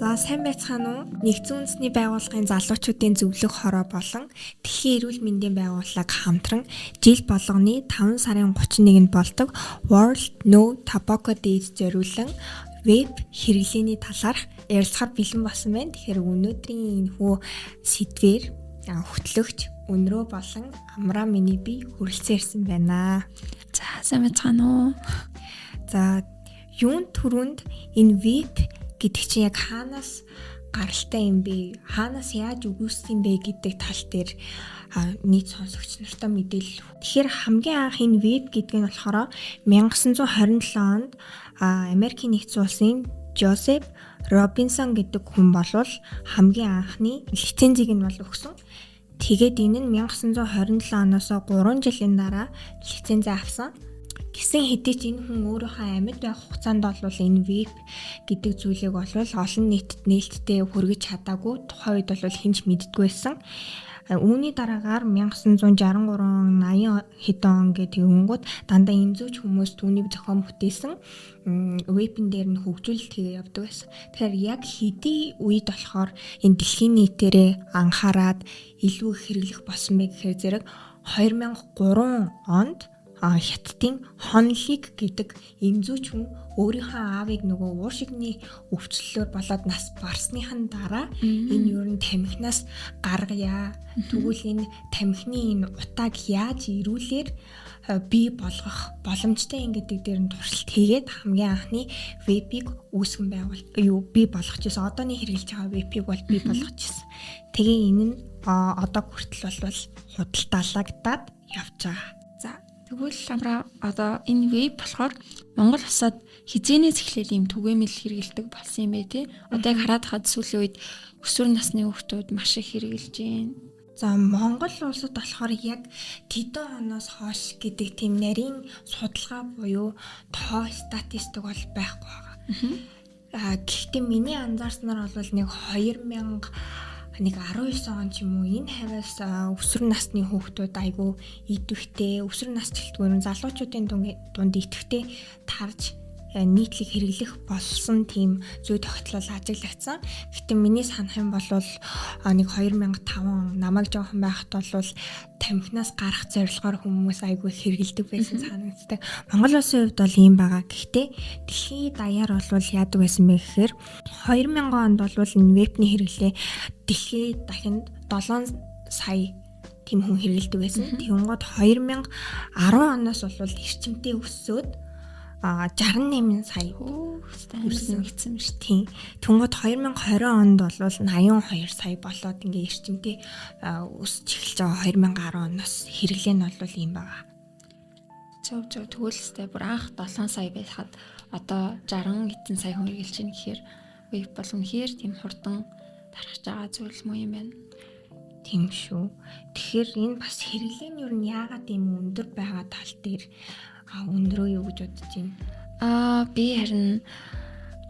За сайн байцгаана уу? Нэгдсэн үндэсний байгууллагын залуучуудын зөвлөх хороо болон Дэлхийн эрүүл мэндийн байгууллага хамтран жил болгоны 5 сарын 31-нд болдог World No Tobacco Day зориулан веб хэрэглээний талаарх ярилцахаар бэлэн болсон байна. Тэгэхээр өнөөдрийн энэхүү сэдвээр хөтлөгч Өнрөө болон Амраа миний би хүрэлцэн ирсэн байна. За сайн байцгаана уу? За юун түрүүнд энэ веб гэдэг чинь яг хаанаас гаралтай юм бэ? Хаанаас яаж өгүүлсэн бэ гэдэг тал дээр нийт сонсогч нартай мэдээлэл. Тэгэхээр хамгийн анх энэ веб гэдэг нь болохоор 1927 онд Америкийн нэгдсэн улсын Жозеф Робинсон гэдэг хүн болвол хамгийн анхны лицензийг нь бол өгсөн. Тэгээд энэ нь 1927 оноос 3 жилийн дараа лиценз авсан. Гэсэн хэдий ч энэ хүн өөрийнхөө амьд байх хугацаанд бол энэ веб гэдэг зүйлийг бол олон нийтэд нээлттэй хүргэж чадаагүй. Тухайн үед бол хинч мэддэггүй байсан. Үүний дараагаар 1963-80 хэдэн он гэдэг өнгөд дандаа эмзүүч хүмүүс түүнийг зохион бүтээсэн вебн дээр нь хөгжүүлэлт хийгээ явдаг байсан. Тэгэхээр яг хэдий үед болохоор энэ дэлхийн нийтээрээ анхаарад илүү их хэрэглэх болсон бэ гэхээр зэрэг 2003 онд Хятадын Хонлиг гэдэг эмзүүч хүн өөрийнхөө аавыг нөгөө уушигны өвчлөлөөр болоод нас барсныхан дараа энэ юу н тамхинаас гаргая. Тэгвэл энэ тамхины энэ утааг яаж ирүүлэр бий болгох боломжтой гэдэг дээр нь туршилт хийгээд хамгийн анхны вебийг үүсгэн бий болгочихсон. Одооний хэрэгжилж байгаа вебийг бол бий болгочихсон. Тэгээ энэ нь одоо хүртэл бол худалдаалагдаад явж байгаа. Тэгвэл Амраа одоо энэ веб болохоор Монгол улсад хизээнээс эхлээд ийм түгээмэл хэрэгэлдэг болсон юм бэ тий. Одоо яг хараад хад сүүлийн үед өсвөр насны хүүхдүүд маш их хэрэгжилж байна. За Монгол улсад болохоор яг тэдэн оноос хойш гэдэг тийм нарийн судалгаа буюу тоо статистик бол байхгүй байгаа. Гэхдээ миний анзаарснаар бол нэг 1919 он ч юм уу энэ хавьяас өсвөр насны хүүхдүүд айгүй идэвхтэй өсвөр насжилтгүй залуучуудын дунд идэвхтэй тарж нийтлэг хэрэглэх болсон тийм зүй тогтолцол ажиглагдсан. Гэтэ миний санах юм бол нэг 2005 он намайг жоохон байхад бол тамхинаас гарах зорилгоор хүмүүс айгүй хэрэгэлдэг байсан санагддаг. Монгол улсын хувьд бол ийм байгаа. Гэхдээ дэлхийн даяар бол яадаг байсан бэ гэхээр 2000 онд бол энэ вебний хэрэглээ дэлхийд дахинд 7 сая тийм хүн хэрэгэлдэг байсан. Тэгэнгүүт 2010 оноос бол эрчимтэй өссөд 68 сая хүрсэн шүү дээ. Тэнгууд 2020 онд бол 82 сая болоод ингээ эрчимтэй өсөж эхэлж байгаа 2010 оноос хэрэглээ нь бол ийм байгаа. Зөв тэгвэл бүр анх 7 сая байхад одоо 60 эдэн сая хүн хэрэгжилж байна гэхээр веб бол үнэхээр тийм хурдан тархаж байгаа зүйл муу юм байна. Тийм шүү. Тэгэхээр энэ бас хэрэглээ нь юу нь яагаад ийм өндөр байгаа тал дээр өндрөө юу гэж бодож байна? Би харин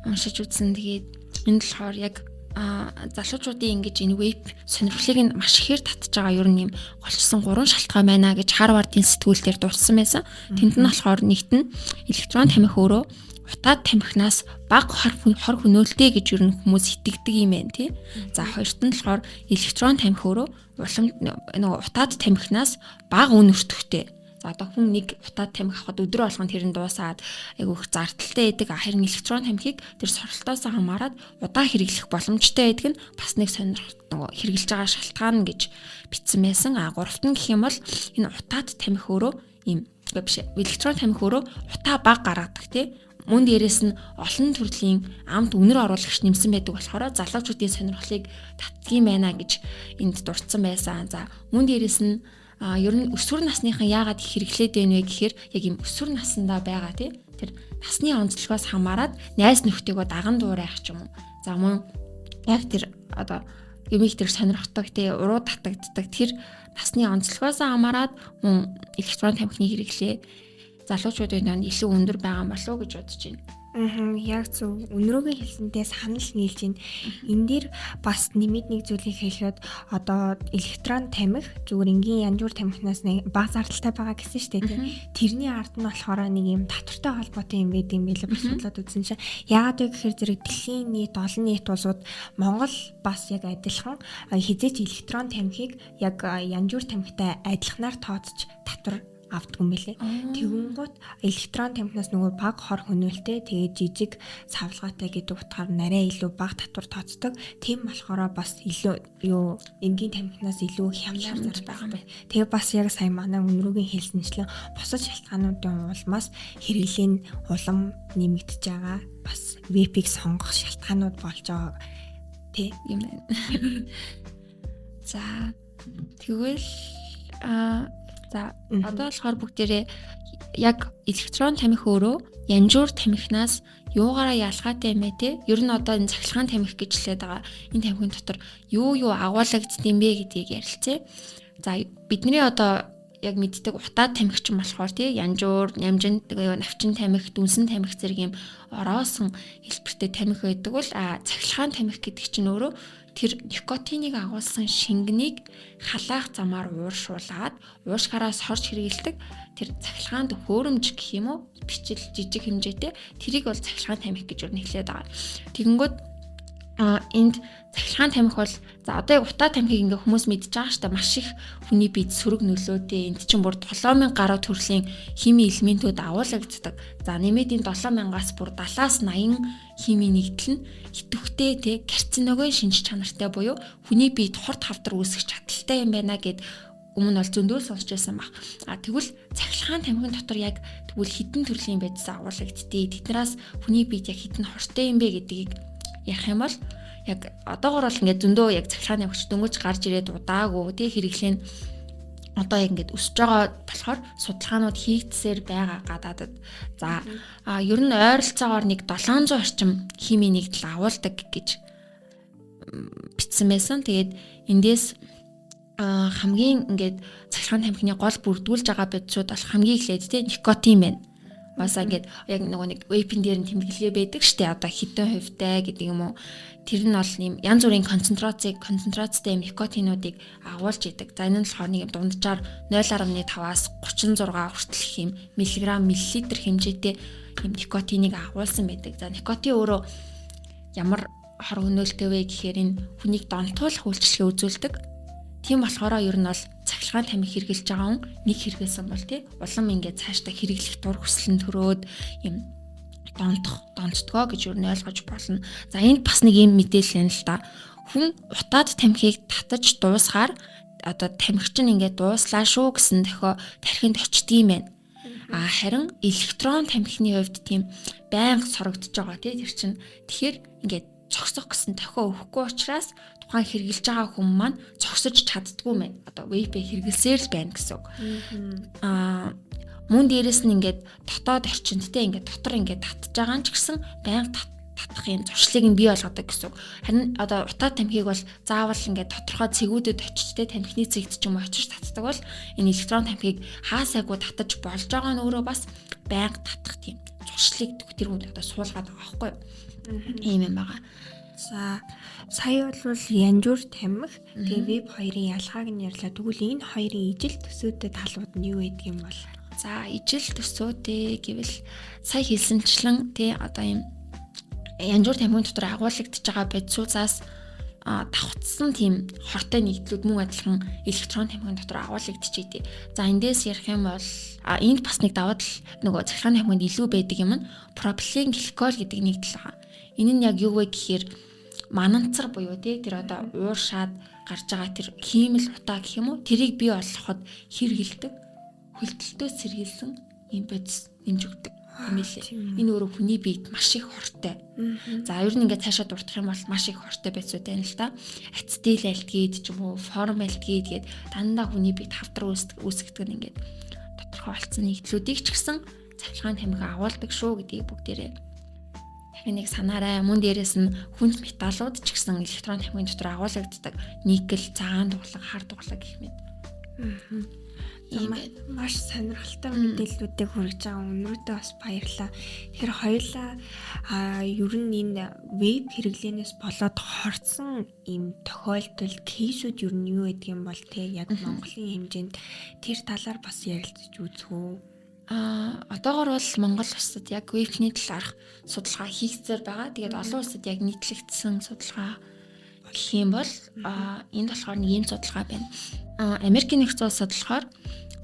уншиж үзсэн. Тэгээд энэ болохоор яг залуучуудын ингэж энэ веб сонирхлыг нь маш ихээр татж байгаа. Ер нь юм голчсон 3 шалтгаан байна гэж Харвардын сэтгүүлээр дурдсан байсан. Тэнд нь болохоор нэгт нь электрон тамхи өөрөө утаад тамхинаас бага хор хөнөөлтэй гэж ер нь хүмүүс итгэдэг юм байна тий. За хоёрт нь болохоор электрон тамхи өөрөө нөгөө утаад тамхинаас бага үн өртөгтэй. За одоо хүн нэг утаад тамхи авахд өдөр болгонд тэр нь дуусаад айгүйх зардалтай байдаг. Харин электрон тамхиг тэр сорилтоос хамаарат удаан хэрэглэх боломжтой байдаг нь бас нэг сонирхолтой хэрэгжилж байгаа шалтгаан гэж бичсэн байсан. Гуравт нь гэх юм бол энэ утаад тамхи өөрөө ийм биш электрон тамхи өөрөө утаа бага гаргадаг тий. Мөн дээрээс нь олон төрлийн амт үнэр оруулагч нэмсэн байдаг болохоор залуучуудын сонирхлыг татдгийм байна гэж энд дурдсан байсан. За мөн дээрээс нь ер нь өсвөр насныхан яагаад хэрэглээд байна вэ гэхээр яг юм өсвөр наснда байгаа тий. Тэр насны онцлогоос хамаарат найз нөхдөйгөө даган дуурайх ч юм уу. За мөн яг тэр одоо юмыг тэр сонирхдаг тий уруу татагддаг тэр насны онцлогоос хамаарат мөн электрон тамхины хэрэглээ залуучуудын донд илүү өндөр байгаа болов уу гэж бодож байна. Яг зөв. Өнрөөгийн хэлсэнтэй санал нийлж байна. Энэ дээр бас нэмээд нэг зүйлийг хэлэхэд одоо электрон тамхи зүгээр энгийн янжуур тамхинаас нэг бага зардалтай байгаа гэсэн шүү дээ тийм. Тэрний ард нь болохоор нэг юм татвартай холбоотой юм байдаг юм билээ бас судлаад үзсэн чинь. Яагаад вэ гэхээр зэрэг дэлхийн нийт олон нийт улсууд Монгол бас яг адилхан хизээч электрон тамхиг яг янжуур тамхитай адилханаар тооцож татвар авдаг юм билээ. Тэгэнгүүт электрон тамхинаас нөгөө баг хор хөнөөлтэй тэгээд жижиг савлгаатай гэдэг утгаар нарай илүү баг татвар тооцдог. Тийм болохоор бас илүү юу энгийн тамхинаас илүү хямдаар зарж байгаа бай. Тэгээ бас яг сая манай өнрөөгийн хэлсэнчлэн бусад шалтгаануудын улмаас хэрэглээ нь улам нэмэгдэж байгаа. Бас вейпийг сонгох шалтгаанууд болж байгаа тий юм байна. За тэгвэл за одоо болохоор бүгдээрээ яг электрон тамхи өөрөө янжуур тамхинаас юугаараа ялгаатай юм бэ те? Ер нь одоо энэ цахилгаан тамхи гэж хэлээд байгаа. Энэ тамхин дотор юу агуулгдсан бэ гэдгийг ярилцъя. За бидний одоо яг мэддэг утаад тамхич юм болохоор тий янжуур, нямжин, навчин тамхи, дүнсэн тамхи зэрэг юм ороосон хэлбэртэй тамхи байдаг бол цахилгаан тамхи гэдэг чинь өөрөө тэр никотиныг агуулсан шингэнийг халаах замаар ууршуулад уушгаараас хорж хэрэгэлдэг тэр цахилгаанд хөөрөмж гэх юм уу бичил жижиг хэмжээтэй тэрийг бол цахилгаан тамхи гэж нэрлэдэг байгаа. Тэгэнгүүт энд цахилгаан тамхи бол за одоо яг утаа тамхиг ингээ хүмүүс мэдж байгаа штэ маш их хүний биед сөрөг нөлөөтэй энд чинь бүр 7000 гаруй төрлийн хими элементүүд агуулгаддаг. За нэмээд энэ 7000-аас бүр 70-аас 80 хими нэгдэл нь идэвхтэй те карциноген шинж чанартай буюу хүний биед хорт хавдар үүсгэх чадaltaй юм байна гэд өмнө бол зөндөө сонсч байсан баг. Тэгвэл цахилгаан тамхин дотор яг тэгвэл хідэн төрлийн байдлаар агуулгаддгийг тэднээс хүний биед яг хідэн хортой юм бэ гэдгийг ярих юм бол яг одоогор бол ингээд зөндөө яг цахилгааны авч дөнгөж гарч ирээд удаагүй тий хэрэглээ нь одоо яг ингээд өсөж байгаа болохоор судалгаанууд хийгдсээр байгаа гадаадад. За ер нь ойролцоогоор нэг 700 орчим хими нэгдэл агуулдаг гэж бичсэн байсан. Тэгээд эндээс хамгийн ингээд цахилгаан тамхины гол бүрдүүлж байгаа бодисууд бол хамгийн эхлээд тий никотин байна. Баса ингээд яг нөгөө нэг вейпин дээр нь тэмдэглэгээ байдаг штэ одоо хэдэн хувьтай гэдэг юм уу. Тэр нь бол юм янз бүрийн концентрацтай никотинуудыг агуулж идэг. За энэ нь болохоор нэг юм дунджаар 0.5-аас 36 хүртэл юм миллиграмм миллилитр хэмжээтэй юм никотиныг агуулсан байдаг. За никотин өөрөө ямар хор хөнөөлтэй вэ гэхээр энэ хүнийг донтуулах үйлчлэгээ үзүүлдэг. Тийм болохоор ер нь бол цахилгаан тамхи хэрглэж байгаа хүн нэг хэрэгэлсэн бол тий улам ингээд цаашдаа хэрэглэх дур хүсэл нь төрөөд юм донцдгоо гэж ер нь ойлгож болно. За энд бас нэг юм мэдээлэл байна л да. Хүн утаад тамхиг татаж дуусгаар одоо тамхи чинь ингээд дууслаа шүү гэсэн дохио тархинд очдгийм байна. Харин электрон тамхины хувьд тийм байнга сорогдож байгаа тий тэр чинь тэгэхээр ингээд цогсох гэсэн дохио өгөхгүй учраас тухайн хэрглэж байгаа хүн маань зогсож чаддгүй мэн. Одоо вейпэ хэрглэсээр л байна гэсэн үг. Мөн дээрэс нь ингээд дотоод орчиндтэй ингээд дотор ингээд татж байгаа нь ч гэсэн байнга татах юм зуршлыг нь бий болгодог гэсэн үг. Харин одоо утаа тамхиг бол заавал ингээд тодорхой цэгүүдэд очижтэй тамхины цэгт ч юм уу очиж татдаг бол энэ электрон тамхиг хаасайгүй татаж болж байгаа нь өөрөө бас байнга татах тийм зуршлыг тэр хүн одоо суулгаад байгаа байхгүй юу? Ийм юм байгаа. За сая бол янжуур тамхи тэгээ веб хоёрын ялгааг нь ярьлаа. Тэгвэл энэ хоёрын ижил төсөөтэй талууд нь юу гэдэг юм бол? За ижил төсөөтэй гэвэл сая хэлсэнчлэн тий одоо юм янжуур тамхины дотор агуулгадж байгаа бодисуудаас давхцсан тийм хортой нэгдлүүд мөн адилхан электрон тамхины дотор агуулгадж идэв. За эндээс ярих юм бол энд бас нэг даваа тал нөгөө цахилгаан тамхинд илүү байдаг юм нь пропилен гликол гэдэг нэгдэл байгаа. Энэ нь яг юу вэ гэхээр мананцар буюу тий тэр одоо ууршаад гарч байгаа тэр хиймэл утаа гэх юм уу тэрийг бий болгоход хэрэгэлдэг хөлтөлтөө сэргийлсэн юм бодис нэмж өгдөг юм лээ. Энэ өөрөө хүний биед маш их хортой. За ер нь ингээд цаашаа дурдах юм бол маш их хортой байцууд байна л да. Ацетил альдгид ч юм уу формальдгид гээд дандаа хүний биед хавдар үүсгдэг нь ингээд тодорхой болсон нэгдлүүдийг ч гэсэн цахилгаан тамхи агуулдаг шүү гэдгийг бүгдээрээ нэг санаарай. Мөн дээрээс нь хүнс металлууд ч гэсэн электрон тамхины дотор агуулгаддаг. Никель, цагаан дуглаг, хар дуглаг гэх мэт. Ингээд Маш сонирхолтой мэдээллүүдийг хүргэж байгаа өнөөдөө бас баярлалаа. Тэгэхээр хоёулаа ер нь энэ веб хэрэглэнээс болоод хорцсон ийм тохиолдол кейсүүд ер нь юу гэдэг юм бол те яг Монголын хэмжээнд тэр талаар бас ярилцаж үзэх үү? Одоогор бол Монгол улсад яг вебний талаарх судалгаа хийгцээр байгаа. Тэгээд олон улсад яг нийтлэгдсэн судалгаа гэх юм бол энд болохоор нэг юм судалгаа байна. Америкийн нэгдсэн улсад болохоор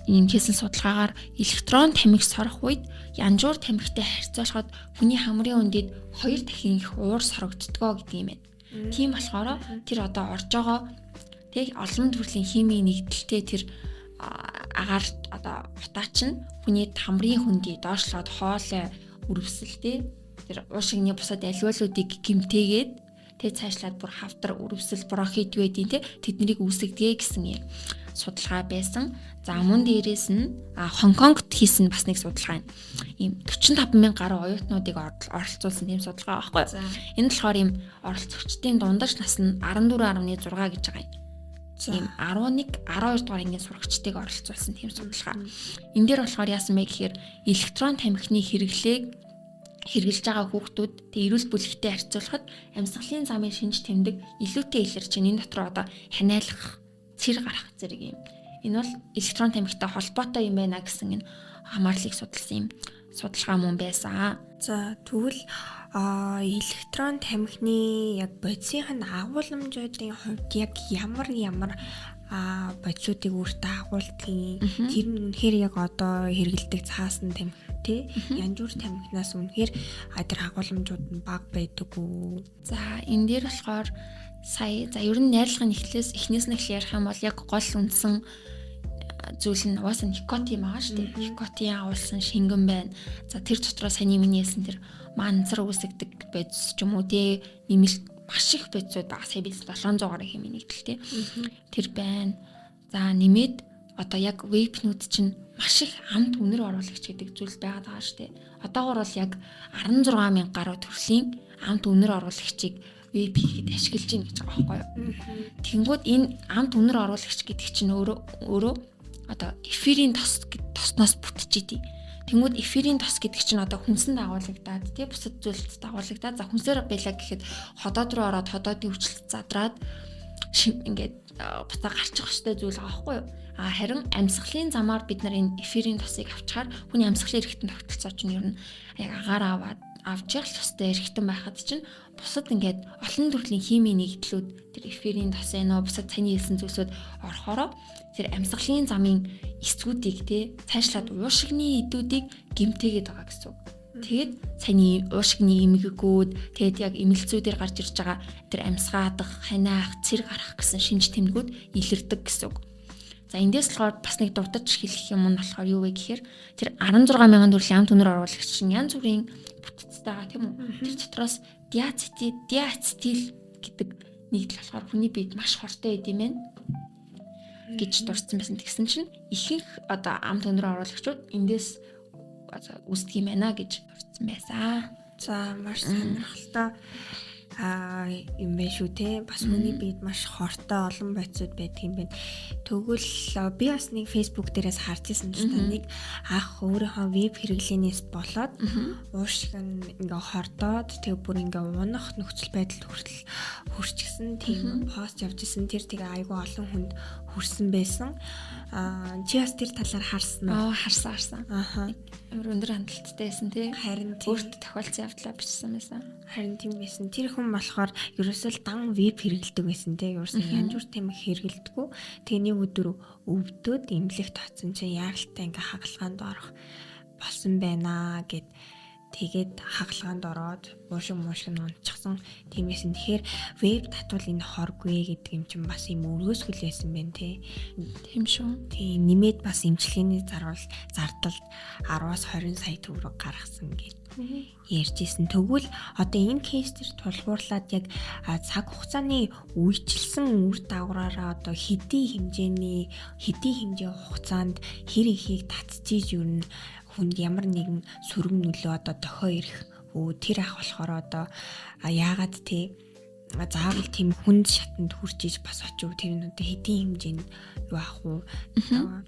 ийм хийсэн судалгаагаар электрон тамхи сорох үед янжуур тамхитай харьцуулахад хүний хамрын үндэд 2 дахин их уур сорогддгоо гэдэг юм байна. Тийм болохоор тэр одоо орж байгаа тэг олон төрлийн химийн нэгдэлтэй тэр агаар одоо утаач нь хүний хамрын хүндий доошлоод хоолой үрвсэлтэй тэр уушигны бусад аливаалуудыг гимтээгээд тэг цаашлаад бүр хавтар үрвсэл бронхит байдیں۔ Тэ тэднийг үүсгэдэг гэсэн юм судалгаа байсан. За мөн дээрээс нь Хонконгт хийсэн бас нэг судалгаа юм. Ийм 45,000 гаруй оюутнуудыг оролцуулсан тийм судалгаа байхгүй. Энэ болохоор ийм оролцогчдын дундаж нас нь 14.6 гэж байгаа юм. Тийм 11, 12 дугаар ангийн сурагчдыг оролцуулсан тийм судалгаа. Энэ дээр болохоор яасан бэ гэхээр электрон тамхины хэрэглээг хэрэгжилж байгаа хүүхдүүд тэг эрүүл бүлэгтэй харьцуулахад амьсгалын замын шинж тэмдэг илүүтэй илэрч энэ дотор одоо ханиалах, цэр гарах зэрэг юм. Энэ бол электрон тамхитай холбоотой юм байна гэсэн энэ хамаарлыг судалсан юм судалгаа мөн байсан. За тэгвэл электрон тамхины яг бодисынх нь агуулмжуудын хувьд яг ямар бодисуудыг өөртөө агуулдгийг тэр нь үнэхээр яг одоо хэрэгэлдэг цаасан тамхи тий янжуур тамхинаас үнэхээр тэр агуулмжууд нь бага байдаг уу? За энэ дээр болохоор сая ер нь найрлагын эхнээс нь ярих юм бол яг гол үндсэн зүйл нь угаасаа никотин байгаа шүү дээ. Никотин агуулсан шингэн байна. За тэр дотроо саний миний хэлсэн тэр манзар үүсгдэг бодис ч юм уу тий нэмэлт маш их бодисууд байгаа. Сая бид 700 гаруй хэмээн нэгдэлтэй. Тэр байна. За нэмээд одоо яг вейпнүүд чинь маш их амт үнэр оруулагч гэдэг зүйл байгаад байгаа шүү дээ. Одоогор бол яг 16,000 гаруй төрлийн амт үнэр оруулагчийг вейп хийхэд ашиглаж байна гэж байгаа байхгүй юу? Тэнгүүд энэ амт үнэр оруулагч гэдэг чинь өөрөө одоо эфирийн тосноос бүтчихийдий. Тэнгүүд эфирийн тос гэдэг чинь одоо хүнсэнд агуулгадаад тий бусад зүйлд агуулгадаад за хүнсээр байлаа гэхэд ходоод руу ороод ходоодын өвчлөлт задраад ингээд буцаа гарчих хөстэй зүйл байгаа байхгүй юу? Харин амьсгалын замаар бид нар энэ эфирийн тосыг авчихаар хүний амьсгалын эрхтэн тогтолцоо чинь ер нь яг агаар авч явах ёстой эрхтэн байхад чинь бусад ингээд олон төрлийн химийн нэгдлүүд тэр эфирийн тос нөө бусад цаний хэлсэн зүйлсүүд орохороо тэр амьсгалын замын эсгүүдийг тий цаашлаад уушигны эдүүдийг гэмтээгээд байгаа гэсэн үг. Тэгээд цаний уушигны эмгэгүүд тэгээд яг эмэлцүүдээр гарч ирж байгаа тэр амьсгаадах, ханиах, цэр гарах гэсэн шинж тэмдгүүд илэрдэг гэсэн үг. За эндээс болохоор бас нэг дурдж хэлэх юм нь болохоор юу вэ гэхээр тэр 16,000 төрлийн амт үнэр оруулагч чинь янз бүрийн бүтцтэй байгаа тийм үү? Тэр дотроос диацетил гэдэг нэгдэл болохоор хүний биед маш хортой байд юм байна гэж дурдсан байсан. Тэгсэн чинь ихэнх одоо амт үнэр оруулагчид эндээс үүсдэг юм байна гэж дурдсан байсан. За маш сонирхолтой юм байна шүү те. Бас хүний биед маш хортой олон бодисууд байдаг юм байна. Тэгвэл би бас нэг Facebook дээрээс харж ирсэн ч та нэг ах өөрийнхөө веб хэрэглэнээс болоод уушиг нь ингээ хордоод тэг бүр ингээ унах нөхцөл байдал хүртэл хүрчихсэн тийм пост явж исэн. Тэр тэгээ айгүй олон хүнд хүрсэн байсан. Чи бас тэр талаар харсан уу? Харсан. Амар өндөр хандлттай байсан тий. Харин өөртөө тохиолдсон явдлаа бичсэн байсан. Харин тийм байсан. Тэр хүн болохоор ерөөсөө дан веб хэрэглэдэг байсан тий. Ерөөсөө янз бүр тамхи хэрэглэдэггүй. Тэгээ нэг өдөр өвдөд эмнэлэгт очсон чинь яаралтай ингээ хагалгаанд орох болсон байна гэд тэгээд хагалгаанд ороод уушиг нь унчихсан. Тиймээс нь тэгэхээр веб татвал энэ хоргүй гэдэг юм чинь бас юм өргөөсгөл байсан байна тий. Тийм шүү. Тийм нэмээд бас эмчилгээний зардалд 10-аас 20 сая төгрөг гаргасан гэд ярьжсэн. Тэгвэл одоо энэ кейс төр тулгуурлаад яг цаг хугацааны үйлчилсэн үр дагавраараа одоо хэдийн хэмжээ хугацаанд хэр ихийг татчихиж юу н хүнд ямар нэгэн сөрөг нөлөө одоо дохио ирэх тэр ах болохоор одоо яагаад тий заавал тийм хүнд шатанд хүрч иж бас очив тэр нь одоо хэдийн хэмжээнд юу ах уу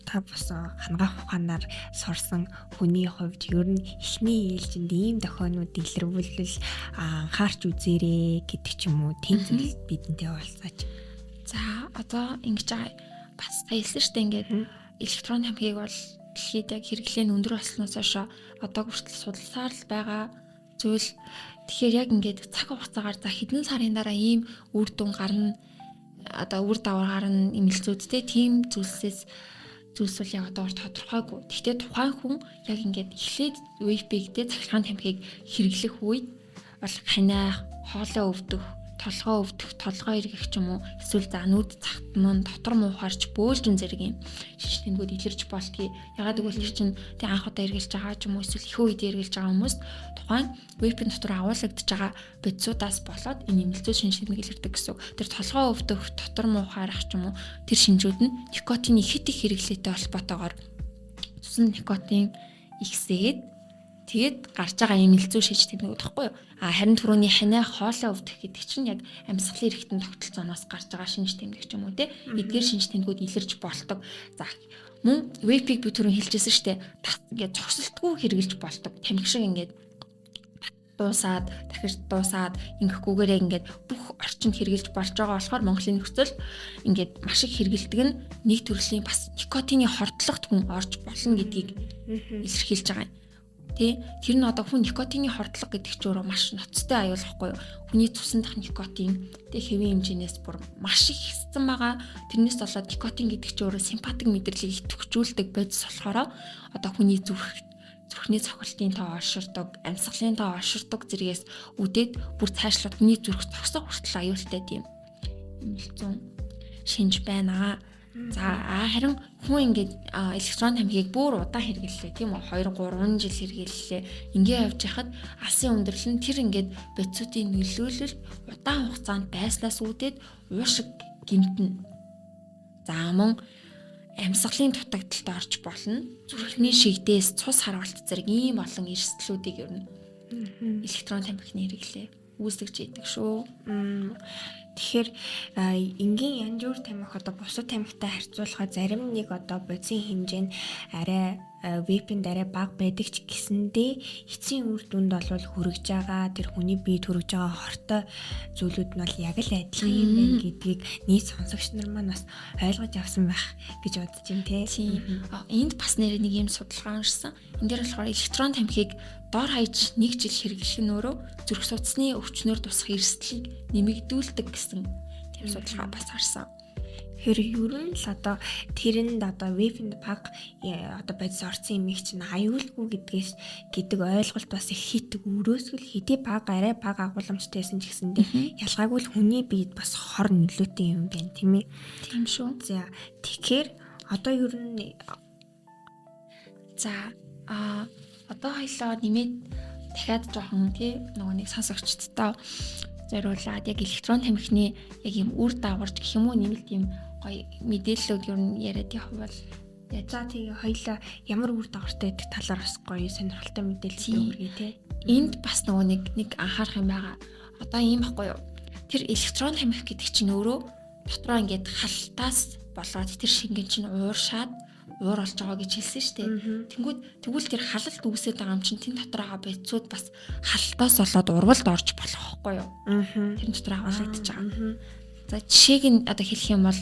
та бас хангаах ухаанаар сурсан хүний хувьд ер нь эхний ээлжинд ийм тохиолнууд илэрвүүлэл анхаарч үзээрэй гэдэг ч юм уу тийм зүйл бидэнтэй уулзаач. За одоо ингэж бас хэлсэн шүү дээ ингээд электрон хамхийг бол дэлхийд яг хэрэглээ нь өндөр болсноос хойш одоо хүртэл судалсаар л байгаа зүйл. Тэгэхээр яг ингээд цаг хугацаагаар за хэдэн сарын дараа ийм үр дүн гарна одоо үр дагавар гарна эмэлцүүдтэй тийм зүйлс бол яг одоо тодорхойгүй. Гэхдээ тухайн хүн яг ингээд эхлээд вейпигтэй цахилгаан тамхиг хэрэглэх үед бол ханиах, хоолоо өвдөх, толгоо өвдөх, толгоо эргэх ч юм уу эсвэл за нүд цагтман дотор муухаарч бөөлжин зэрэг юм шиш тэнгүүд илэрч болтгий. Ягаад гэвэл тэр чинь тэг анх удаа эргэлж байгаа ч юм уу эсвэл их үед эргэлж байгаа хүмүүс тухайн вейпийн дотор агуулгадж байгаа бодисуудаас болоод энэ эмэлцүү шинж тэмдэг илэрдэг гэсэн. Тэр толгоо өвдөх, дотор муухаарах ч юм уу тэр шинжүүд нь никотины хэд их хэрэглээтэй холбоотойгоор цусан никотин ихсээд тэгээд гарч байгаа эмэлцүү шиж тэмдэг байхгүй юу? Харин түрүүний ханиа хоолоо өвдөх гэдэг чинь яг амьсгалын эрхтэн тогтолцооноос гарч байгаа шинж тэмдэг ч юм уу те. Эдгээр шинж тэмдгүүд илэрч болдог. За мөн вейпиг би түрүүн хэлжсэн штэ. Ингээд зогсолтгүй хэрэгжилж болдог. Тамхи шиг ингээд дуусаад дахиж дуусаад ингэхгүйгээрээ ингээд бүх орчинд хэрэгжилж болж байгаа болохоор Монголын нөхцөл ингээд маш их хэрэгэлдэг нь нэг төрлийн бас никотины хордлогот хүн орж болно гэдгийг илэрхийлж байгаа юм. Тэр нь одоо хүн никотины хордлого гэдэг ч өөрөө маш ноцтой аюул واخгүй юу. Хүний цусан дах никотин хэвийн хэмжээнээс бүр маш их ихсэн байгаа. Тэрнээс болоод никотин гэдэг ч өөрөө симпатик мэдрэлийг идэвхжүүлдэг бодис болохоор одоо хүний зүрхний цохилтын тоо олширдог, амьсгалын тоо олширдог зэрэгээс үдээд бүр цаашлаад хүний зүрх зогсох хүртэл аюултай тийм эмэлцэн шинж байна. За харин хүн ингээд электрон тамхиг бүр удаан хэрэглэлээ тийм үү 2-3 жил хэрэглэлээ ингээд явж хахад алсын өндөрлөл нь тэр ингээд бодисуудын нөлөөлөл удаан хугацаанд байснаас үүдээд уушиг гэмтэн. За мөн амьсгалын дутагдалд орж болно. Зүрхний шигдээс цус харгалт зэрэг ийм олон эрсдлүүдийг ер нь электрон тамхины хэрэглээ үүсгэж идэг шүү. Тэгэхээр энгийн янз бүр тамхи одоо бусад тамхитай харьцуулахад зарим нэг одоо бодисын хэмжээ нь арай вейпинд арай бага байдаг ч гэсэндээ эцсийн үр дүнд бол хүрэж байгаа тэр хүний биед хүрэж байгаа хортой зүйлүүд нь бол яг л адилхан юм байна гэдгийг нийт сонсогч нар маань бас ойлгож авсан байх гэж бодож байна тий. Энд бас нэр нэг юм судалгаа уншсан. Энд дээр болохоор электрон тамхиг дор хаяж 1 жил хэрэглэх нь өөрөө зүрх судасны өвчнөөр тусах эрсдлийг нэмэгдүүлдэг гэсэн тийм судалгаа бас харсан. Тэр ер нь л одоо тэрэнд одоо вейпинд баг одоо бодис орсон юм их чинь аюулгүй гэдэг ойлголт бас их хит өрөөсгөл хэдий баг арай баг агуулмжтайсэн ч гэсэндээ ялгаагүй л хүний биед бас хор нөлөөтэй юм байна тийм ээ. Тийм шүү. За тэгэхээр одоо ер нь одоо хоёлоо нэмээд дахиад жоохон тий нөгөө нэг сонсогчдтой зориулаад яг электрон тамхины яг юм үр дагаварч гэх юм уу нэмэлт юм гоё мэдээллүүд ер нь яриад явбал за тэгээ хоёлоо ямар үр дагавартай гэдэг талаар бас гоё сонирхолтой мэдээлэл өгье тий. Энд бас нөгөө нэг анхаарах юм байгаа. Одоо ийм байхгүй юу? Тэр электрон тамхи гэдэг чинь өөрөө дотроо ингээд халтаас болоод тэр шингэн чинь ууршаад уур болж байгаа гэж хэлсэн шүү дээ. Тэгвэл тэр халалт үүсээд байгаа юм чинь тэн дотор байгаа бодисууд бас халтаас болоод урвалд орж болох байхгүй юу? Тэр дотор агуулгадж байгаа. За жишээг нь одоо хэлэх юм бол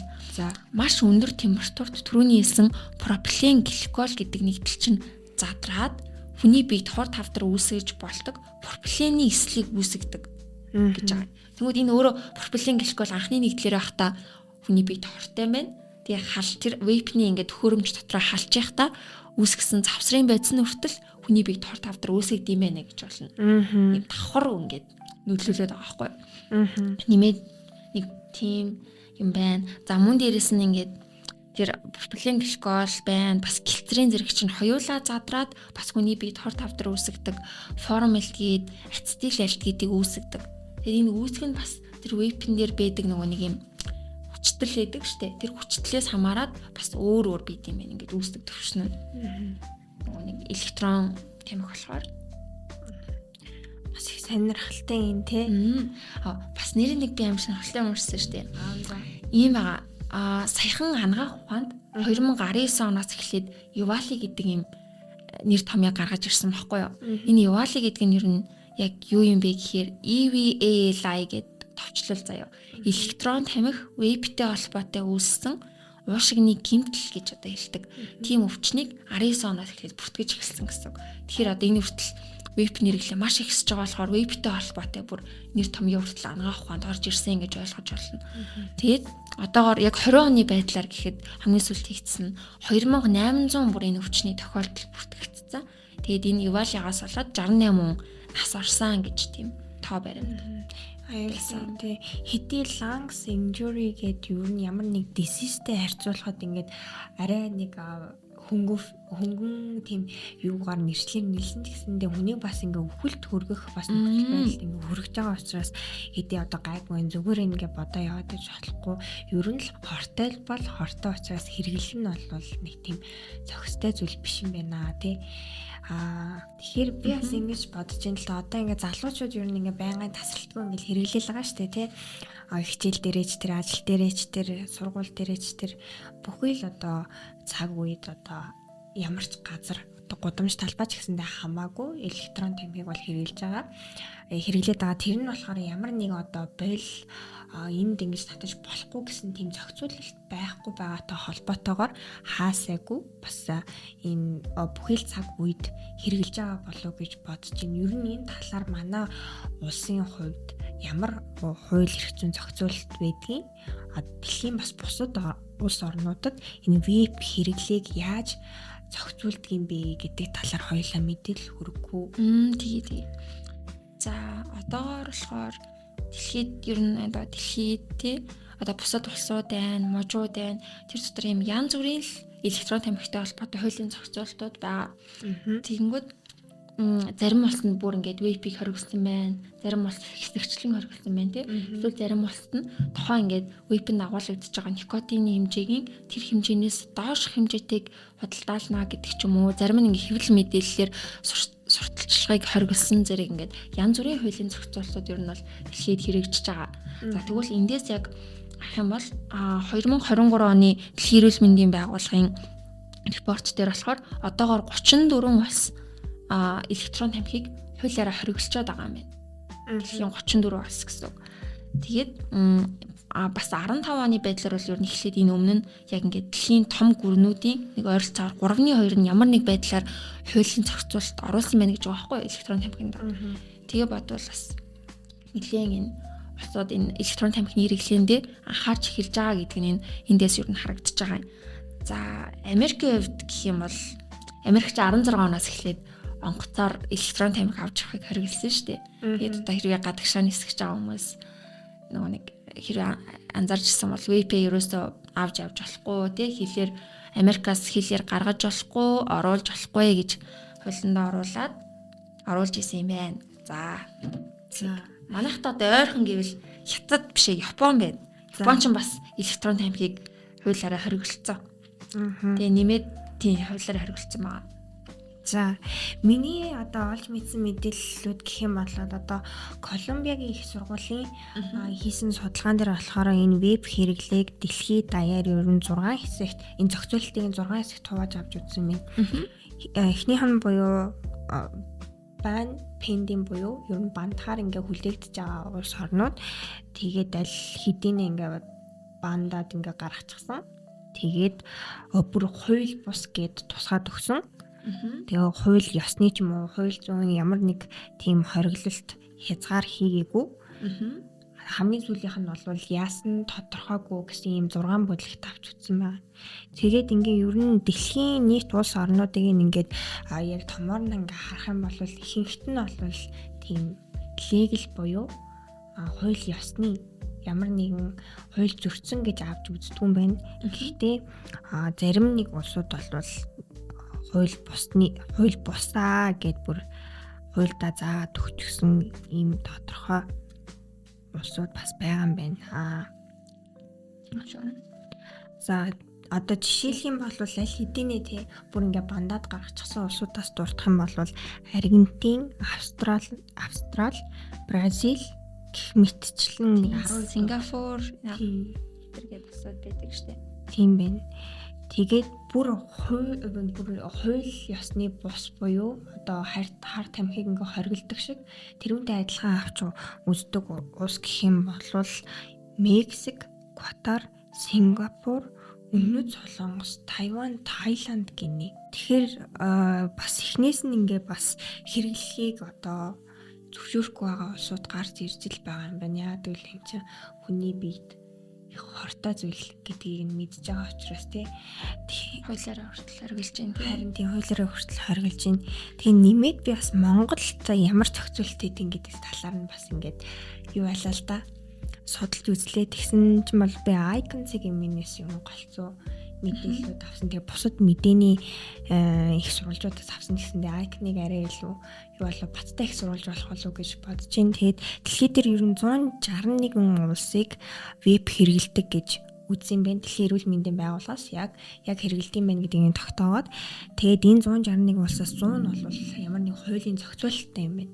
маш өндөр температурт түрүүний хэлсэн пропилен гликол гэдэг нэгдэл чинь задраад хүний биед хор тавдар үүсгэж болдог пропилений эслийг үүсгдэг гэж байгаа. Тэгвэл энэ өөрөө пропилен гликол анхны нэгдлэр байхдаа хүний биед хортой байна. Тэгээ хал тэр вейпний ингээд төхөөрөмж дотроо халж байхдаа үүсгэсэн завсрын бодис нь хүртэл хүний биед хор тавдар үүсгэж юм байна гэж болно. Ийм давхар ингээд нөлөөлөд байгаа байхгүй. Нэмээд нэг тийм юм байна. За мөн дээрэс нь ингээд тэр пропилен гликол байна. Бас гэлтрийн зэрэг чинь хоёулаа задраад бас хүний биед хор тавдар үүсгдэг формалдгид, ацетил альдгидыг үүсгдэг. Тэгэхээр энэ үүсгэн бас тэр вейпэн дээр байдаг нөгөө нэг юм хүчтэл байдаг штэ. Тэр хүчтлээс хамаарат бас өөр бит юм байна. Ингээд үүсдэг төвшин нь. Нөгөө нэг электрон тамхи болохоор. бас их сонирхолтой юм те. Бас нэр нэг би амар сонирхолтой юмшсан шүү дээ. За. Ийм байгаа. Саяхан анагаах ухаанд 2019 оноос эхлээд Ювали гэдэг ийм нэр томьёо гаргаж ирсэн байхгүй юу? Энэ Ювали гэдэг нь ер нь яг юу юм бэ гэхээр EVALI гэдэг товчлол заяа. Электрон тамхи вебтэй холбоотой үүссэн уушигны гэмтэл гэж одоо хэлдэг. Тийм өвчнийг 19 оноос эхлээд бүртгэж эхэлсэн гэсэн. Тэгэхээр одоо энэ хүртэл веб нэрглээ маш их өсөж байгаа болохоор вебтэй холбоотой бүр нэр томьёо хүртэл анагаах ухаанд орж ирсэн гэж ойлгож байна. Тэгээд одоогоор яг 20 оны байдлаар гэхэд хамгийн сүүлд хийгдсэн 2800 бүр энэ өвчний тохиолдол бүртгэгдсэн. Тэгээд энэ Ювалигаас болоод 68 нас орсон гэж тийм тоо баримт. Аюулсан тий хэдий lungs injury гэдэг юу нь ямар нэг diseaseтэй харьцуулахад ингээд арай нэг хөнгөн тийм юугаар нэршлэр нэлсэн ч гэсэндээ хүний бас ингээ өвхөлт хөргөх бас нөхцөл байдалд ингээ хүрэж байгаа учраас хэдий одоо гайгүй зүгээр ингээ бодоо яваад иж болохгүй ер нь л хортой бол хортой учраас хэрэглэх нь бол нэг тийм зохистой зүйл биш юм байна тий. Тэгэхээр би бас ингэж бодож ин л да одоо ингээ залуучууд ер нь ингээ байнгын тасралтгүй ингээ хэрэглээл байгаа шүү дээ тий. Хичээл дээрээч тэр ажил дээрээч тэр сургууль дээрээч тэр бүхий л одоо цаг үед одоо ямар ч газар одоо гудамж талбай ч гэсэндээ хамаагүй электрон тамхиг бол хэрэглэж байгаа. Хэрэглээд байгаа тэр нь болохоор ямар нэг одоо бойл энд ингэж татаж болохгүй гэсэн тийм зохицуулалт байхгүй байгаатай холбоотойгоор хаасайгүй бас энэ бүхий л цаг үед хэрэглэж байгаа болов гэж бодож байна. Ер нь энэ талаар манай улсын хувьд ямар хууль эрх зүйн зохицуулалт байдгийг дэлхийн бас бусад улс орнуудад энэ веб хэрэглээг яаж зохицуулдаг юм бэ гэдэг талаар хоёулаа мэдээлэл хүргэв. Тэгээ. За одоогоор болохоор дэлхийд ер нь одоо дэлхийд тий одоо бусад улсууд байна, можууд байна. Тэр дотор юм янз бүрийн л электрон тамхитай холбоотой хуулийн зохицуулалтууд байгаа. Тэгэнгүүт зарим улсанд бүр ингээд вебийг хоригдсан байна. Зарим улс хэсэгчлэн хоригдсан байна тий. Эсвэл зарим улсад нь тухайн ингээд вебэнд агуулгадж байгаа никотины хэмжээгийн тэр хэмжээнээс доош хэмжээтэйг худалдаална гэдэг ч юм уу. Зарим нь ингээд хэвлэл мэдээллээр сурталчилгааг хоригдсан зэрэг ингээд янз бүрийн хуулийн зохицуулалтууд ер нь бол дэлхийд хэрэгжиж байгаа. За тэгвэл эндээс яг ах юм бол 2023 оны дэлхийн эрүүл мэндийн байгууллагын репорт дээр болохоор одоогоор 34 улс электрон тамхиг хуулиараа хоригдчиход байгаа юм байна. Дэлхийн 34 улс гэсэн үг. Тэгээд бас 15 оны байдлаар бол ер нь эхлээд энэ өмнө нь яг ингээд дэлхийн том гүрнүүдийн нэг ойролцоогоор 3/2 нь ямар нэг байдлаар хуулийн зохицуулалт оруулсан байна гэж байгаа байхгүй электрон тамхинд. Тэгээ бодвол бас нэгэн энэ улсууд энэ электрон тамхины хэрэглээндээ анхаарч эхэлж байгаа гэдэг нь эндээс ер нь харагдаж байгаа юм. За Америкийн хувьд гэх юм бол Америкч 16 оноос эхлээд онгоцоор электрон тамхи авч явахыг хориглосон шүү дээ. Тэгээд одоо хэрвээ гадагшаа нисгэж байгаа хүмүүс нөгөө нэг хэрвээ анзаарч ирсэн бол веб-ээ ерөөсөө авч явж болохгүй тий хэлээр Америкаас хэлээр гаргаж болохгүй, оруулж болохгүй гэж хуулинд оруулж исэн юм байна. За манайхад одоо ойрхон гэвэл Хятад биш Япон байна. Япон ч бас электрон тамхиг хуулиараа хориглосон. Тэгээ нэмээд тийм хуулиараа хориглосон байгаа. За миний одоо олж мэдсэн мэдээллүүд гэх юм бол одоо Колумбиагийн их сургуулийн хийсэн судалгаан дээр болохоор энэ веб хэрэглээг дэлхийд даяар ер нь 6 хэсэгт энэ зохицуулалтын 6 хэсэгт хувааж авч үзсэн юм. Эхнийх нь буюу бан пендинг буюу ер нь бандхаар ингээ хүлээгдэж байгаа улс орнууд тэгээд аль хэдийн ингээ бандад ингээ гаргачихсан. Тэгээд бүр хууль бус гэд тусгаад өгсөн. Тэгээ хууль ёсны ч юм уу хууль зүйн ямар нэг тийм хориглолт хязгаар хийгээгүй. Хамгийн сүүлийнх нь бол яасан тодорхойгүй гэсэн ийм 6 бүлэгт авч үзсэн байна. Тэгээд ингээ ер нь дэлхийн нийт улс орнуудыг ингээд яг томоор нь ингээ харах юм бол ихэнхт нь бол тийм легал буюу хууль ёсны ямар нэгэн хууль зөрчсөн гэж авч үздэг юм байна. Гэхдээ зарим нэг улсууд бол хууль бусаа гэд бүр хуульдаа заагаад өгчихсөн ийм тодорхой улсууд бас байгаа юм байна. За Одоо жишээлх юм бол аль хэдийнэ тий бүр ингээ бандад гаргачихсан улсуудаас дурдах юм бол Аргентин, Австрал, Бразил гэх мэтчлэн 10 Сингапур гэдэг улсууд байдаг штэ. Тийм байна. Тэгээд бүр хууль ёсны бус буюу одоо хар тамхиг ингээ хоригддаг шиг тэрүүнтэй адилхан авч үздэг улс гэх юм бол Мексик, Катар, Сингапур, Өмнөд Солонгос, Тайван, Таиланд гинэ. Тэгэхээр бас эхнээс нь ингээ бас хэрэглэхийг одоо зөвшөөрөхгүй байгаа улсууд гарч ирж л байгаа юм байна. Яг л юм чинь хүний биед их хортой зүйл гэдгийг нь мэдж байгаа учраас тий хуулиараа хүртэл хоригдж байна. Харин тийм хуулиараа хүртэл хоригдж байна. Тэгээ нэмээд би бас Монголд ямар зохицуулт хийдэг гэдэг талаар нь бас ингээд юу байлаа л да. Судалж үзлээ. Тэгсэн чинь бол би Icon-ийн минээс юм голцоо мэдээлэлүүд авсан. Тэгээ бусад мэдээний их сурвалжуудаас авсан гэсэндээ Icon-ыг арай илүү юу болов баттай их сурвалж болох болов гэж бодож байна. Тэгээд дэлхийд дээр ер нь 161 улсыг веб хэрэгэлдэг гэж үзсэн байна. Дэлхийн эрүүл мэндийн байгууллагаас яг хэрэгэлдэм байна гэдгийг тогтоогоод тэгээд энэ 161 улсаас 100 нь бол ямар нэг хуулийн зохицуулалттай юм байна.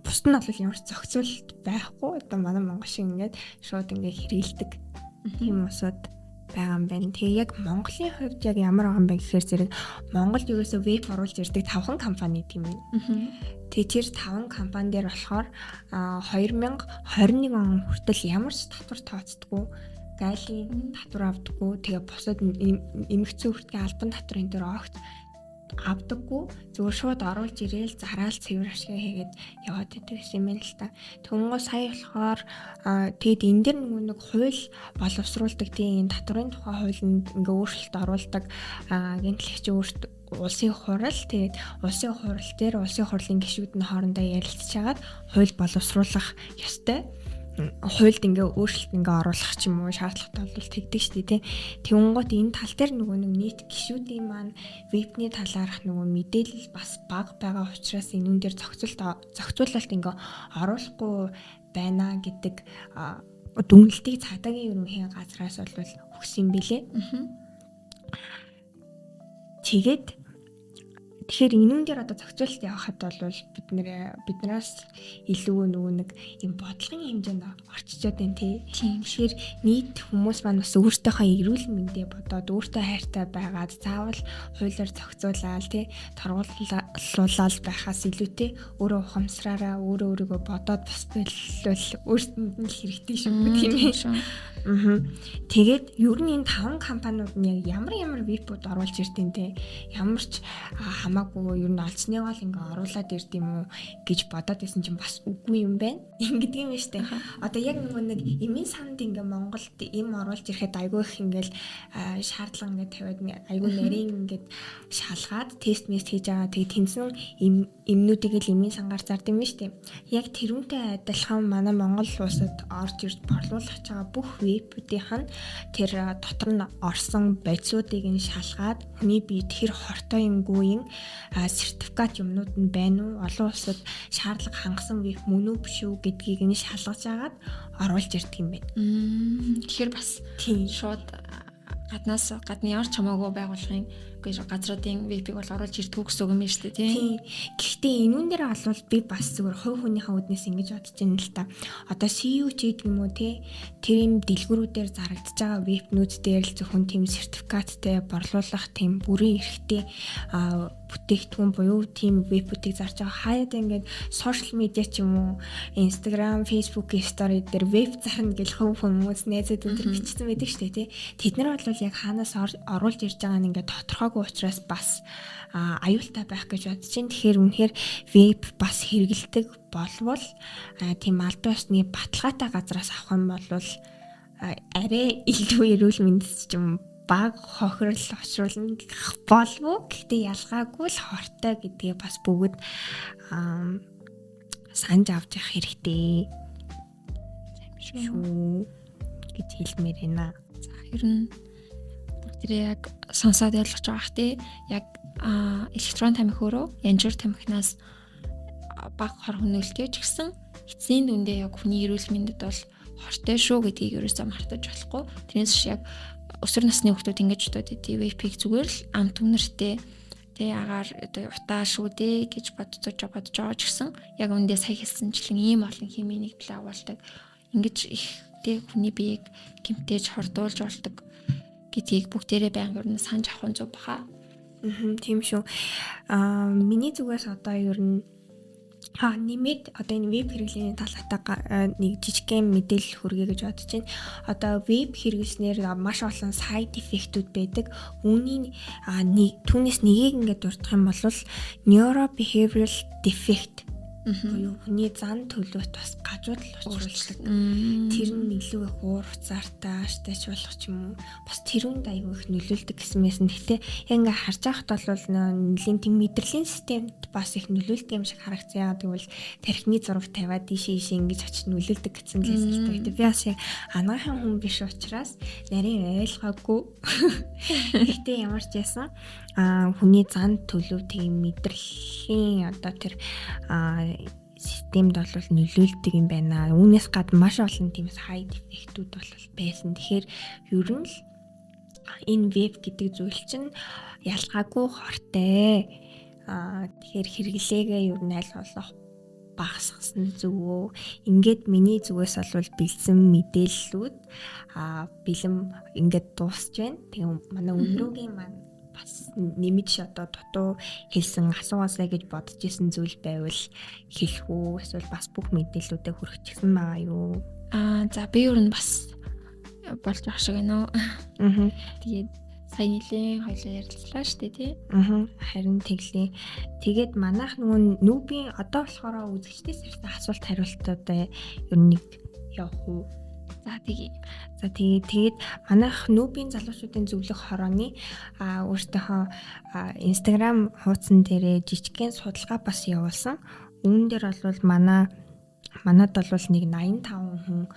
Бусд нь бол ямар ч зохицуулалт байхгүй. Одоо манай Монгол шиг ингээд шууд ингээд хэрэгэлдэг тийм усуд байгаа юм байна. Тэгээ яг Монголын хувьд яг ямар байгаа юм бэ гэхээр зэрэг Монголд ерөөсөө веб оруулж ирдэг 5 компани тийм байна. Тэгээ тэр 5 компани дээр болохоор 2021 он хүртэл ямар ч татвар тооцдоггүй, гайлын татвар авдаггүй. Тэгээ бусад эмэгцэн хүртгийн албан татварын дээр огт авдаггүй, зүгээр шууд оруулж ирээл зараал цэвэр ашиг хийгээд яваад байдаг юм байна л та. Тэнгуү сая болохоор тэгэд энэ дэр нэг хууль боловсруулдаг тийм татварын тухай хуулинд ингээ өөрчлөлт оруулдаг гэнтлэгч улсын хурал тэгээд улсын хурал дээр улсын хурлын гишүүд нь хоорондоо ярилцж хагаад хууль боловсруулах ёстой. Хуульд ингээ өөрчлөлт ингээ оруулах ч юм уу шаардлагатай бол тэгдэг шүү дээ тий. Тэнгуут энэ тал дээр нөгөө нэг нийт гишүүдийн маань вебний талаарх нөгөө мэдээлэл бас бага байгаа учраас энүүн дээр зохицуулалт ингээ оруулахгүй байна гэдэг дүгнэлтийг цаадагийн ерөнхий газраас бол өгсөн билээ. Тэгэхээр энүүн дээр одоо зохицуулалт явахад бол биднээс илүү нөгөө нэг юм бодлогын хэмжээнд орчичод байна тий. Тэгэхээр нийт хүмүүс маань бас өөртөөхөө эрүүл мэндэ бодоод өөртөө хайртай байгаад заавал хуулиар зохицуулаад тий торгууллал байхаас илүүтэй өөрөө ухамсараараа өөрийгөө бодоод бас болвол өөртөнд нь хэрэгтэй шүү тийм ээ. Тэгээд ер нь энэ 5 компаниуд нь яг ямар вебүүд оруулж ирдیں۔ Те ямар ч хамаагүй ер нь олцны гол ингээ оруулаад ирд юм уу гэж бодоод байсан чинь бас үгүй юм байна. Ингэдэг юм штэ. Одоо яг нэг эмийн санд ингээ Монголд эм оруулж ирэхэд айгүй их ингээл шаардлага ингээ тавиад айгүй нарийн ингээ шалгаад тест хийж байгаа. Тэгээ тэнцэн эмнүүдийг л эмийн сангаар зардаг юм штэ. Яг тэрүүнтэй адилхан манай Монгол улсад орж ирж борлуулах байгаа бүх вебүүдийнх нь тэр дотор нь орсон бодисуудыг нь шалгаад хүний бие тэр хортой юмгүй сертификат юмнууд нь байна уу? Олон улсад шаардлага хангасан веб мөн үү биш үү гэдгийг нь шалгаж агаад оруулж ирдэг юм байна. Тэгэхээр бас шууд гадны ямар ч хамаагүй байгууллагын газруудын вебийг бол оруулж ирдэг гэсэн үг юм шүү дээ тийм. Гэхдээ энүүн дээр бол би бас зүгээр хувь хүнийхээ үднээс ингэж бодож байна л та. Одоо CEO ч гэдэг юм уу те тэр юм дэлгүүрүүдээр зарагдж байгаа вебнүүд дээр л зөвхөн тийм сертификаттай борлуулах тийм бүрэн эрхтэй бүтээгдэхүүн буюу тийм вебүүдийг зарж байгаа. Хаяад ингээд сошиал медиа ч юм уу Instagram, Facebook-ийн стори дээр веб зарна гэж хувь хүмүүс найзууд өндөр бичсэн байдаг шүү дээ тий. Тэд нар бол яг хаанаас оруулж ирж байгаа нь ингээд тодорхойгүй учраас бас аюултай байх гэж бодож байна. Тэгэхээр үнэхээр веб бас хэрэгэлдэг болвол тийм албан ёсны баталгаатай газраас авах юм бол арай илүү эрүүл мэндэд ч юм баг хохирол очруулна болов. Гэхдээ ялгаагүй л хортой гэдгээ бас бүгд санаж авч явах хэрэгтэй шүү гэж хэлмээр байна. За ер нь тэр яг сонсоод ойлгож байгаа хэ яг электрон тамхи өөрөө янжуур тамхинаас баг хор хөнөөлтөж гисэн эцсийн дүндээ яг хүний эрүүл мэндэд бол хортой шүү гэдгийг ерөөсөө мартаж болохгүй. Тэрнээс шиг яг өсвөр насны хүмүүс ингэж боддог вейпийг зүгээр л амт үнэртэй тэ агаар одоо утаа шүү дээ гэж бодож байгаа ч гэсэн яг үндэ сая хэлсэнчлэн ийм олон химийн нэгдлээ агуулдаг. Ингэж их тэ хүний биеийг гэмтээж хордуулж болдог гэдгийг бүгдээрээ байнга ер нь санаж авах нь зөв баха. Тийм шүү. Миний зүгээс одоо ер нь нэмээд одоо энэ веб хэрэглээний талаатай нэг жижигхэн мэдээлэл хүргэе гэж бодож байна. Одоо веб хэрэглэснээр маш олон side effect-үүд байдаг. Үүний түүнээс нэгийг ингээд дурдах юм бол neurobehavioral defect буюу хүний зан төлөвт бас гажуудал учруулдаг. Тэр нь илүү их уур уцаартай штайч болох ч юм уу. Бас тэрүүнд аягүй их нөлөөлдөг гэсэн мэсэн. Гэхдээ яг ингээ харж байхад бол нэлийн тийм мэдрэлийн системд бас их нөлөөлдөг юм шиг харагдсан. Яг тэгвэл тархины зураг тавиад ийшээ ингэж очиж нөлөөлдөг гэсэн лээсэлтэй. Гэхдээ би бас яг анагаахын хүн биш учраас нарийн ойлгоогүй. Гэхдээ ямар ч ясан хүний зан төлөв тийм мэдрэлийн одоо тэр системд бол нөлөөлдөг юм байна. Үүнээс гадна маш олон тийм side effect-үүд бол байсан. Тэгэхээр ер нь л энэ веб гэдэг зүйл чинь ялгаагүй хортой. Тэгэхээр хэрэглээгээ ер нь аль болох багасгасан зүгөө. Ингээд миний зүгээс бол бэлдсэн мэдээллүүд бэлэм ингээд дуусж байна. Тэгээ манай өнөөгийн маань бас нэмж одоо дутуу хэлсэн асуугаасаа гэж бодож исэн зүйл байвал хэлэх үү эсвэл бас бүх мэдээллүүдэд хүргэчихсэн байгаа юу? За би ер нь бас болж байгаа шиг байна уу? Тэгээд сая нилийн хоёлоо ярилцлаа шүү дээ тий. Харин тэглээ. Тэгээд манайх нөгөө нүүбийн одоо болохоор үзэгчдээс ирсэн асуулт хариултуудаа ер нь нэг явах уу? За тэгээд манайх нүүбийн залуучуудын зөвлөх хорооны өөртөөхөө Instagram хуудсан дээрээ жижигхэн судалгаа бас явуулсан. Үүн дээр бол манад бол нэг 85 хүн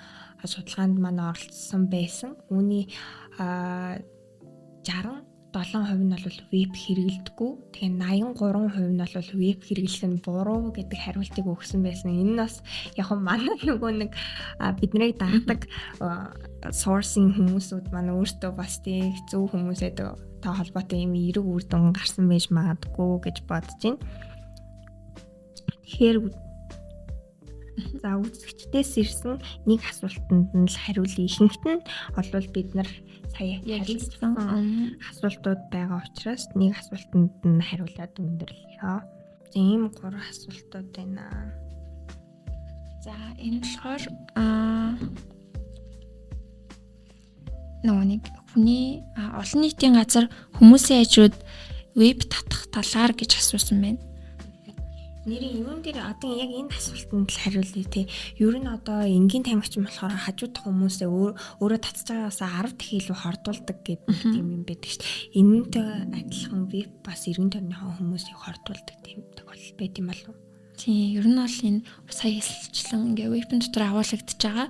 судалгаанд манай оролцсон байсан. Үүний 67% нь бол веб хэрэглэдэггүй. Тэгээ 83% нь бол веб хэрэглэх нь буруу гэдэг хариултыг өгсөн байсан. Энэ нь бас яг манай нөгөө нэг биднийг дагдаг sourcing хүмүүсүүд манай өөртөө бас тийм зөв хүмүүсэд та холбоотой юм эерэг үр дүн гарсан байж магадгүй гэж бодож байна. Тэгэхээр за үзэгчдээс ирсэн нэг асуултанд нь л хариулъя. Ихэнх нь бол бид нар сая ярилцсан асуултууд байгаа учраас нэг асуултанд нь хариулаад өндөрлөе. За ийм 3 асуултууд байна. За энэ болохоор нэг хүний олон нийтийн газар хүмүүсийн хажууд веб татах талаар гэж асуусан байна. Нэрийн юун дээр одоо яг энэ асуултанд л хариулъя те. Ер нь одоо энгийн тамхич болохоор хажуудах хүмүүсээ өөрөө татж байгаагаасаа 10 дахин илүү хордуулдаг гэдэг юм байдаг шүү дээ. Энэнтэй адилхан веб бас эргэн тойрны хүмүүсийг хордуулдаг тийм тохиолдол байт юм болов уу? Тийм, ер нь бол энэ сая хэлсэн ингээ веб дотор агуулгадж байгаа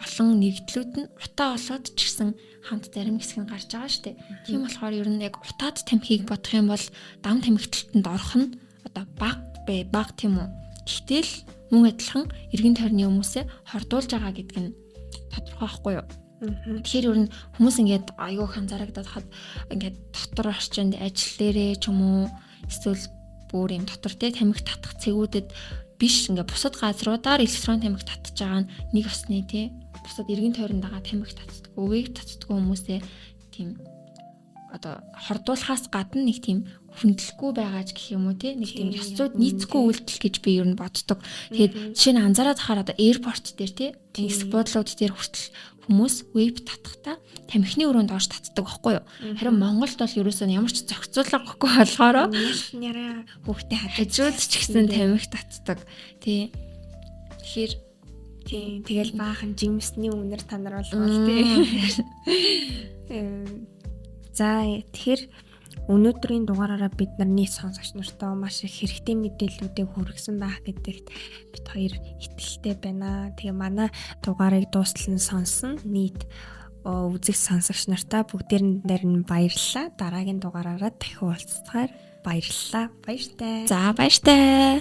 олон нэгдлүүд нь утаа болоод ч гэсэн хамт зарим хэсэг нь гарч байгаа шүү дээ. Тийм болохоор ер нь яг утаад тамхиг бодох юм бол дам тамхиталтанд орох нь одоо баг тийм үү. Гэтэл мөн адилхан эргэн тойрны хүмүүсээ хордуулж байгаа гэдэг нь тодорхой байхгүй юу? Тэгэхээр ер нь хүмүүс ингээд аюу анзаарагдаад хаад ингээд дотор орчинд ажил дээрээ ч юм уу эсвэл бүр юм дотор те тамхи татах цэгүүдэд биш ингээд бусад газруудаар электрон тамхи татж байгаа нь нэг осны те бусад эргэн тойронд байгаа тамхи татдаг, өвөг татдаг хүмүүсээ тийм одоо хордуулахаас гадна нэг тийм хүндлэхгүй байгаа ч гэх юм уу те нэг тийм ёс зүйд нийцэхгүй үйлдэл гэж би ер нь боддог. Тэгээд жишээ нь анзаараад хараад аэропорт дээр те тэнгис буудлууд дээр хүртэл хүмүүс веб татахтаа тамхины өрөөнд орж татдаг байхгүй юу? Харин Монголд бол ерөөсөө ямар ч зохицуулгагүй болохоор няраа хүүхдээ хажууд ч гэсэн тамхи татдаг. Тий. Тэгэхээр тэгэл баахан жимсний үнэр танаар болгоол те. За тэгэхээр өнөөдрийн дугаараараа бид нарны сонсогч нартай маш их хэрэгтэй мэдээллүүдийг хүргэсэн байх гэдэгт бид хоёр итгэлтэй байна. Тэгээ манай дугаарыг дуустал нь сонсон нийт үзэг сонсогч нартай бүгдээр нь баярлалаа. Дараагийн дугаараараа дахин уулзцаар баярлалаа. Баяртай. За баяртай.